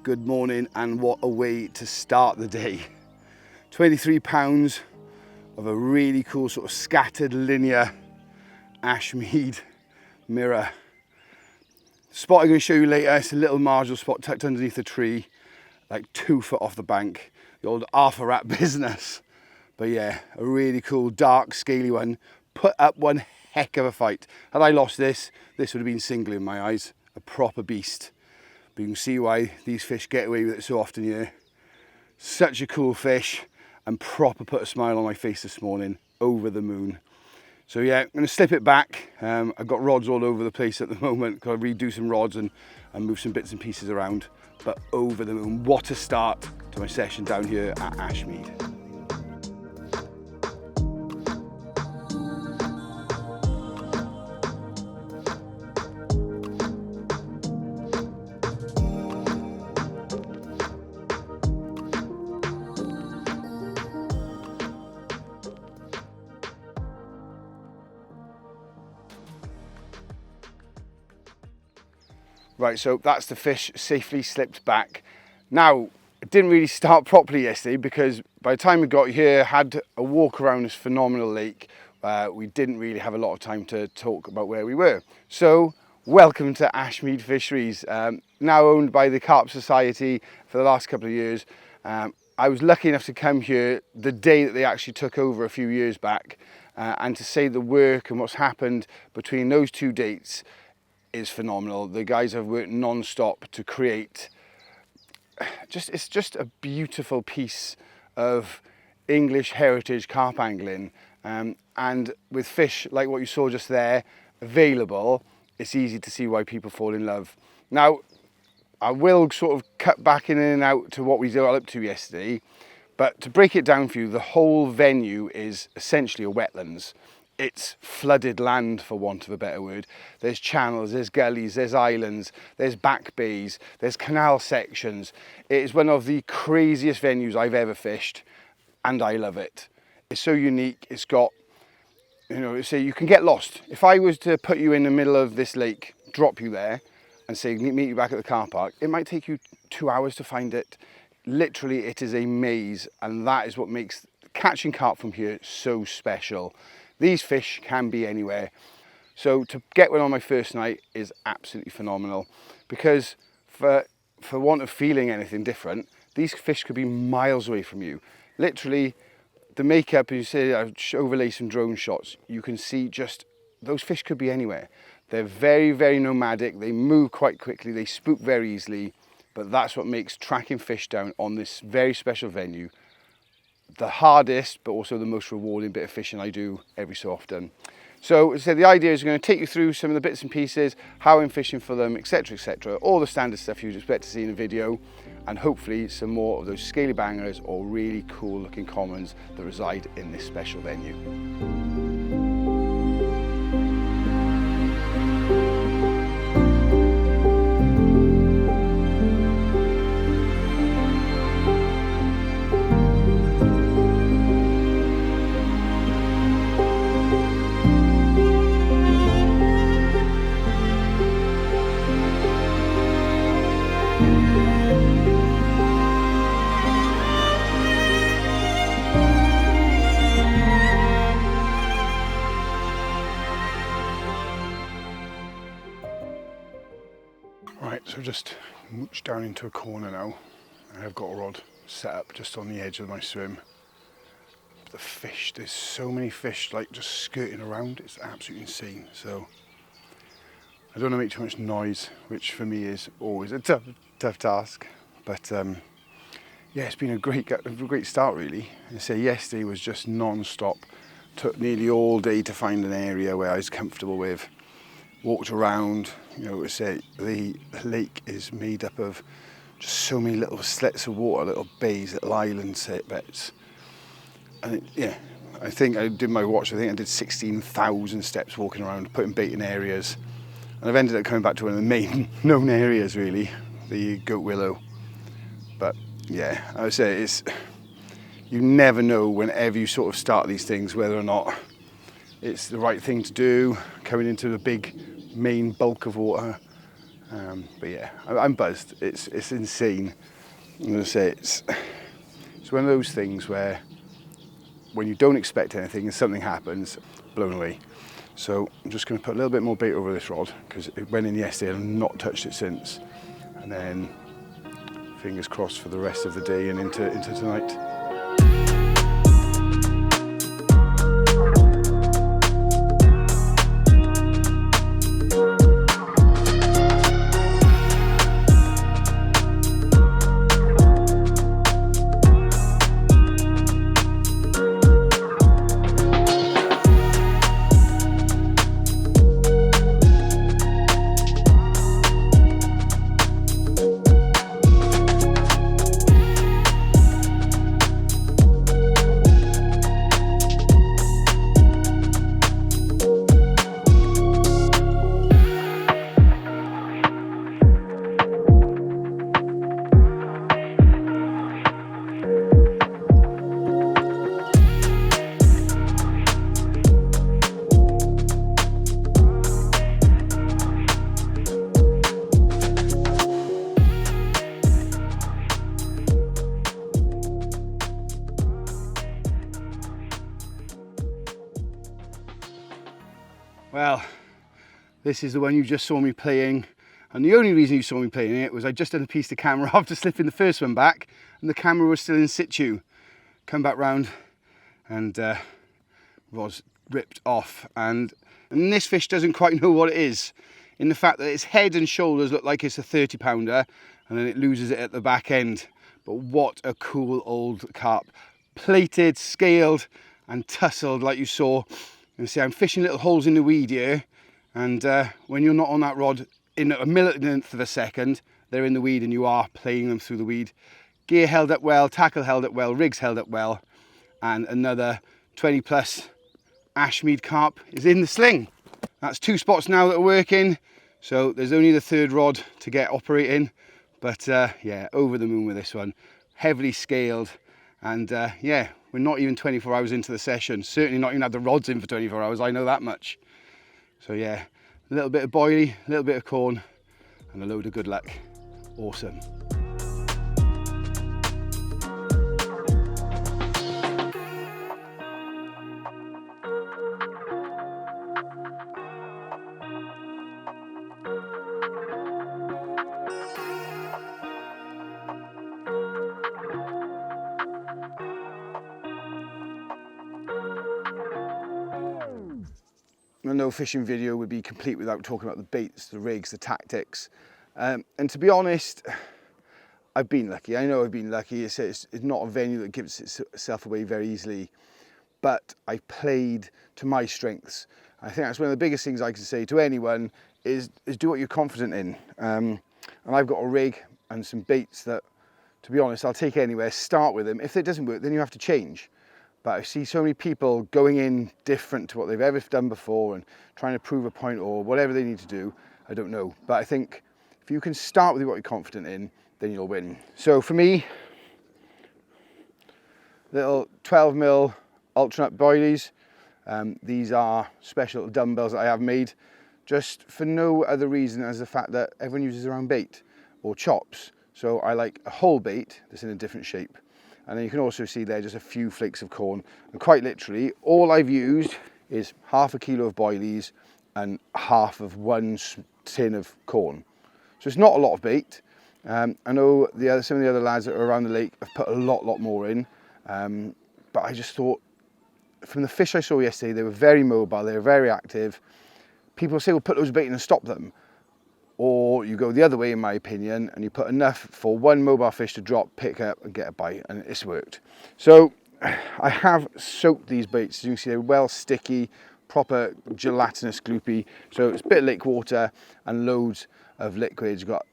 Good morning, and what a way to start the day. 23 pounds of a really cool sort of scattered linear Ashmead mirror. The spot I'm going to show you later, it's a little marginal spot tucked underneath a tree, like 2 foot off the bank. The old Arthur rat business. But yeah, a really cool, dark, scaly one. Put up one heck of a fight. Had I lost this, this would have been single in my eyes. A proper beast. But you can see why these fish get away with it so often here. Such a cool fish, and proper put a smile on my face this morning. Over the moon. So yeah, I'm going to slip it back. I've got rods all over the place at the moment. Got to redo some rods and move some bits and pieces around. But over the moon, what a start to my session down here at Ashmead. Right, so that's the fish safely slipped back. Now, it didn't really start properly yesterday because by the time we got here, had a walk around this phenomenal lake. We didn't really have a lot of time to talk about where we were. So, welcome to Ashmead Fisheries, now owned by the Carp Society for the last couple of years. I was lucky enough to come here the day that they actually took over a few years back, and to say the work and what's happened between those 2 dates is phenomenal. The guys have worked non-stop to create it's just a beautiful piece of English heritage carp angling, and with fish like what you saw just there available, it's easy to see why people fall in love. Now, I will sort of cut back in and out to what we got up to yesterday, but to break it down for you, the whole venue is essentially a wetlands. It's flooded land, for want of a better word. There's channels, there's gullies, there's islands, there's back bays, there's canal sections. It is one of the craziest venues I've ever fished, and I love it. It's so unique. It's got, so you can get lost. If I was to put you in the middle of this lake, drop you there, and say meet you back at the car park, it might take you 2 hours to find it. Literally, it is a maze, and that is what makes catching carp from here so special. These fish can be anywhere. So to get one on my first night is absolutely phenomenal, because for want of feeling anything different, these fish could be miles away from you. Literally, the makeup, as you say, I overlay some drone shots, you can see just, those fish could be anywhere. They're very, very nomadic, they move quite quickly, they spook very easily, but that's what makes tracking fish down on this very special venue the hardest, but also the most rewarding bit of fishing I do every so often. So, as I said, the idea is we're going to take you through some of the bits and pieces, how I'm fishing for them, etc., all the standard stuff you'd expect to see in a video, and hopefully some more of those scaly bangers or really cool looking commons that reside in this special venue. Right, so just mooch down into a corner now. I've got a rod set up just on the edge of my swim. But the fish, there's so many fish like just skirting around, it's absolutely insane. So I don't want to make too much noise, which for me is always a tough task. But yeah, it's been a great start really. I say yesterday was just non-stop. Took nearly all day to find an area where I was comfortable with. Walked around, the lake is made up of just so many little slits of water, little bays, little islands, bits. And I think I did my watch, I think I did 16,000 steps walking around, putting bait in areas. And I've ended up coming back to one of the main known areas really, the Goat Willow. But yeah, I would say you never know whenever you sort of start these things whether or not it's the right thing to do, coming into the big main bulk of water. But yeah, I'm buzzed. It's insane. I'm going to say it's one of those things where when you don't expect anything and something happens, blown away. So I'm just going to put a little bit more bait over this rod because it went in yesterday and I've not touched it since. And then fingers crossed for the rest of the day and into tonight. Well, this is the one you just saw me playing, and the only reason you saw me playing it was I just had a piece of camera after slipping the first one back, and the camera was still in situ. Come back round, and was ripped off, and this fish doesn't quite know what it is, in the fact that its head and shoulders look like it's a 30-pounder, and then it loses it at the back end. But what a cool old carp, plated, scaled, and tussled like you saw. You see, I'm fishing little holes in the weed here, and when you're not on that rod in a millionth of a second, they're in the weed and you are playing them through the weed. Gear held up well, tackle held up well, rigs held up well, and another 20 plus Ashmead carp is in the sling. That's 2 spots now that are working, so there's only the 3rd rod to get operating, but yeah, over the moon with this one. Heavily scaled, and yeah, we're not even 24 hours into the session. Certainly not even had the rods in for 24 hours, I know that much. So yeah, a little bit of boilie, a little bit of corn, and a load of good luck. Awesome. No fishing video would be complete without talking about the baits, the rigs, the tactics. And to be honest, I've been lucky. I know I've been lucky. It's not a venue that gives itself away very easily, but I played to my strengths. I think that's one of the biggest things I can say to anyone is do what you're confident in. And I've got a rig and some baits that, to be honest, I'll take anywhere, start with them. If it doesn't work, then you have to change. But I see so many people going in different to what they've ever done before and trying to prove a point or whatever they need to do. I don't know. But I think if you can start with what you're confident in, then you'll win. So for me, little 12mm ultra nut boilies. These are special dumbbells that I have made just for no other reason as the fact that everyone uses their own bait or chops. So I like a whole bait that's in a different shape. And then you can also see there just a few flakes of corn. And quite literally, all I've used is half a kilo of boilies and half of 1 tin of corn. So it's not a lot of bait. I know some of the other lads that are around the lake have put a lot more in. But I just thought, from the fish I saw yesterday, they were very mobile, they were very active. People say, well, put those bait in and stop them. Or you go the other way, in my opinion, and you put enough for 1 mobile fish to drop, pick up, and get a bite, and it's worked. So I have soaked these baits. As you can see, they're well sticky, proper gelatinous gloopy. So it's a bit of lake water and loads of liquids. You've got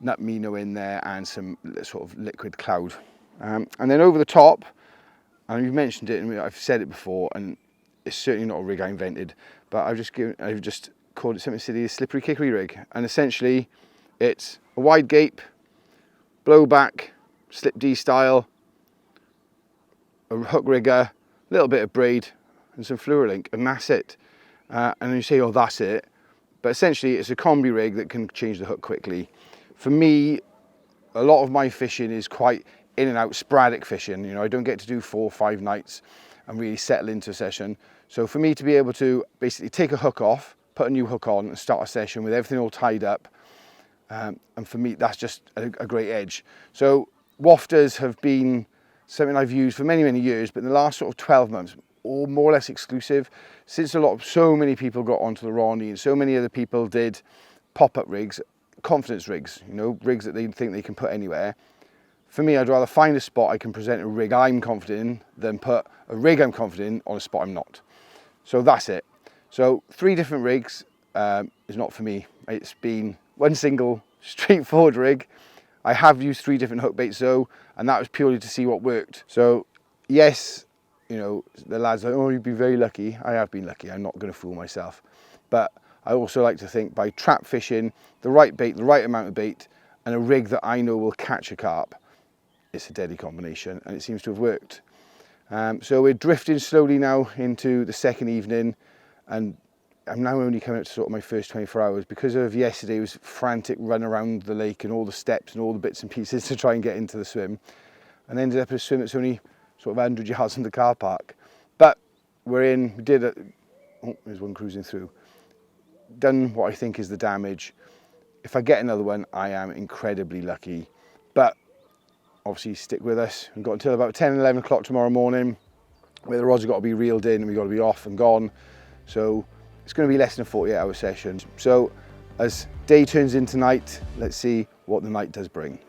nut mino in there and some sort of liquid cloud. And then over the top, and you've mentioned it, and I've said it before, and it's certainly not a rig I invented, but I've just called it something silly, a slippery kickery rig. And essentially it's a wide gape, blowback, slip D style, a hook rigger, a little bit of braid and some fluorolink, and that's it. And you say, oh, that's it. But essentially it's a combi rig that can change the hook quickly. For me, a lot of my fishing is quite in and out, sporadic fishing. You know, I don't get to do 4 or 5 nights and really settle into a session. So for me to be able to basically take a hook off, put a new hook on and start a session with everything all tied up, and for me that's just a great edge. So wafters have been something I've used for many, many years, but in the last sort of 12 months, all more or less exclusive, since so many people got onto the Ronnie and so many other people did pop-up rigs, confidence rigs, you know, rigs that they think they can put anywhere. For me, I'd rather find a spot I can present a rig I'm confident in than put a rig I'm confident in on a spot I'm not. So that's it. So 3 different rigs is not for me. It's been one single straightforward rig. I have used 3 different hook baits though, and that was purely to see what worked. So yes, you know, the lads are like, oh, you'd be very lucky. I have been lucky. I'm not going to fool myself. But I also like to think by trap fishing, the right bait, the right amount of bait, and a rig that I know will catch a carp, it's a deadly combination, and it seems to have worked. So we're drifting slowly now into the second evening, and I'm now only coming up to sort of my first 24 hours because of yesterday was frantic run around the lake and all the steps and all the bits and pieces to try and get into the swim, and ended up in a swim that's only sort of 100 yards from the car park. But we're in, we did oh, there's one cruising through. Done what I think is the damage. If I get another one, I am incredibly lucky. But obviously stick with us. We've got until about 10, 11 o'clock tomorrow morning where the rods have got to be reeled in and we've got to be off and gone. So it's going to be less than a 48-hour session. So as day turns into night, let's see what the night does bring.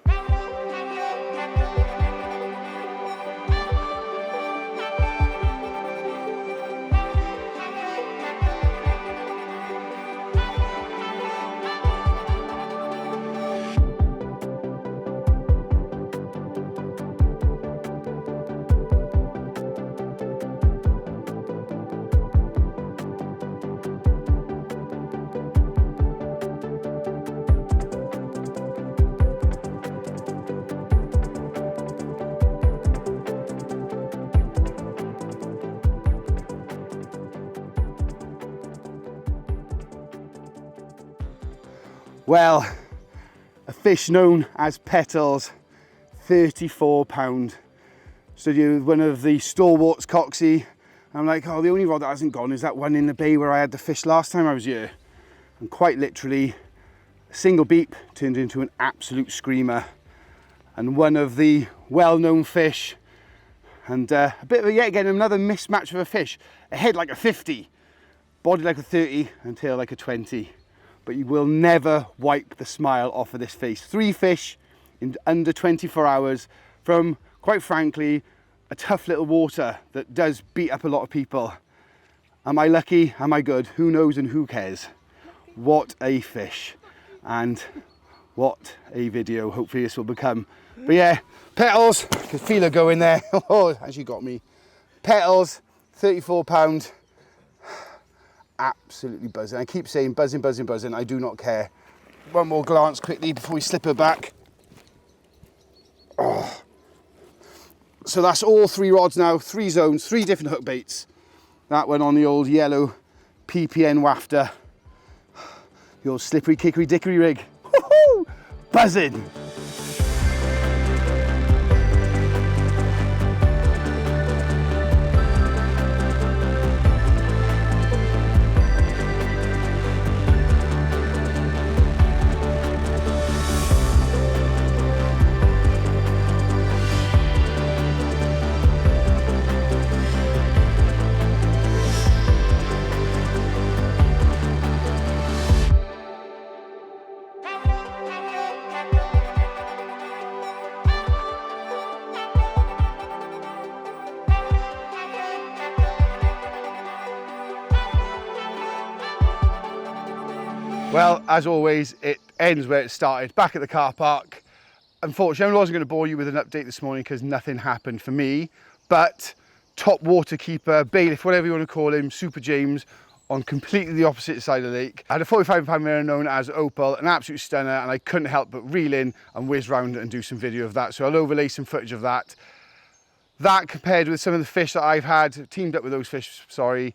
Well, a fish known as petals, 34 pound. Stood here with one of the stalwarts, Coxie. I'm like, oh, the only rod that hasn't gone is that one in the bay where I had the fish last time I was here. And quite literally, a single beep turned into an absolute screamer. And one of the well-known fish. And a bit of a, yet again, another mismatch of a fish. A head like a 50, body like a 30, and tail like a 20. But you will never wipe the smile off of this face. 3 fish in under 24 hours from, quite frankly, a tough little water that does beat up a lot of people. Am I lucky? Am I good? Who knows and who cares? What a fish. And what a video hopefully this will become. But yeah, petals, I can feel her going there. Oh, actually got me. Petals, 34 pound. Absolutely buzzing. I keep saying buzzing, buzzing, buzzing. I do not care. One more glance quickly before we slip her back. Oh. So that's all 3 rods now, 3 zones, 3 different hook baits. That one on the old yellow PPN wafter. The old slippery kickery dickery rig. Woohoo! Buzzing. Well, as always, it ends where it started, back at the car park. Unfortunately, I wasn't going to bore you with an update this morning because nothing happened for me, but top water keeper, bailiff, whatever you want to call him, Super James, on completely the opposite side of the lake. I had a 45-pound mirror known as Opal, an absolute stunner, and I couldn't help but reel in and whiz round and do some video of that. So I'll overlay some footage of that. That compared with some of the fish that I've had, teamed up with those fish, sorry,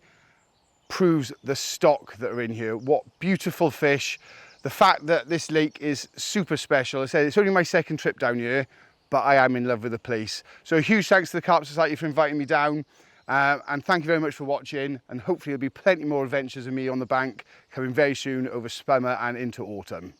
proves the stock that are in here. What beautiful fish. The fact that this lake is super special. I said it's only my second trip down here, but I am in love with the place. So a huge thanks to the Carp Society for inviting me down. And thank you very much for watching, and hopefully there'll be plenty more adventures of me on the bank coming very soon over summer and into autumn.